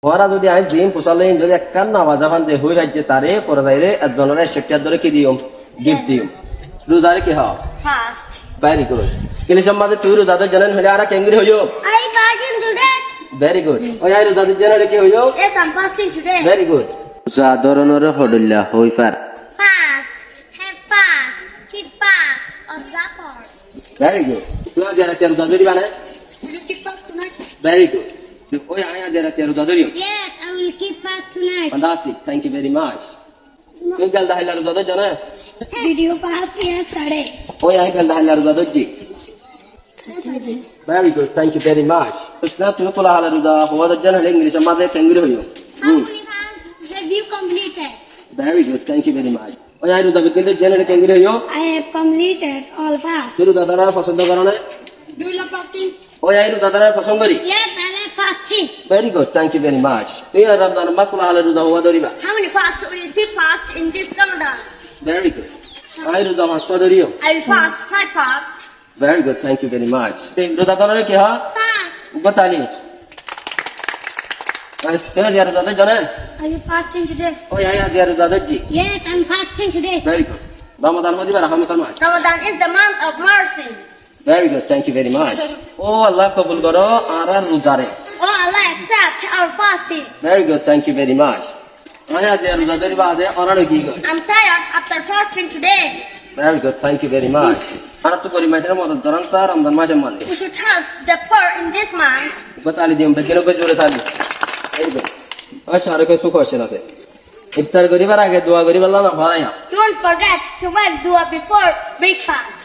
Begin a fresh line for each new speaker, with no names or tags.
ওরা যদি I gym পোষালেন যদি একখান নামাজ আফান যে হই রাজ্যে তারে পরে যাইলে একজনের সেক্টর ধরে কি দিও গিফট দিও রোজারে কি হয়
Fast.
ভেরি গুড কিলি সম্মাদে তুই রোজাদের জানেন হলে আর কেঙ্গরি হইও
I fasting today.
Very good ওই আই রোজাদের জানেন কি হইও
Yes, I'm fasting today.
Very good রোজা ধরনের হডল্লা হই পার
Fast. Have fast. Keep fast. Observe fast.
Very good তুই আজ আর রোজা ধরি বানা
Will you keep fast tonight?
Very good ওই আই আজ আর রোজা ধরিও
Yes, I will keep fast tonight.
Fantastic thank you very much তুই গেল দাহিলা রোজা জানা
Did you fast yesterday?
ওই আই গেল দাহিলা রোজা ধরছি
Yes, I did.
Very good. Thank you very much. Now, you know, Tola Halaruda, who was the general English, and mother can give you.
How many fasts have you completed?
Very good. Thank you very much. Oh, I do the beginning general can give you.
I have completed all fasts.
You do the other for the Garona.
Do you love fasting?
Oh, I do the other for somebody.
Yes, I love fasting.
Very good. Thank you very much. We are Ramadan Makula Halaruda, who was the river.
How many fasts will you keep fast in this Ramadan?
Very good. I do the Masquadario.
I will fast 5 fasts.
Very good. Thank you very much. Hey, Ruda Garona, Kiha?
Fast.
Batali. Are
you fasting today?
Oh, yeah, they are the
Yes, I'm fasting today.
Very good. Ramadan was the Ramadan.
Ramadan is the month of mercy.
Very good. Thank you very much. Oh, Allah kabul karo ara ruzare.
Oh Allah, accept our fasting.
Very good. Thank you very much. Aya de ruzadari baade orano ki go.
I'm tired after fasting today.
Very good. Thank you very much. Ana to kori maitra modal daran sar Ramadan ma jamale.
We should help the poor in this month.
Batali diam begino ko jore thali. Very good. Ashare ko sukh hoche na se. Iftar koribar age dua koribar na bharaya.
Don't forget to make dua before breakfast.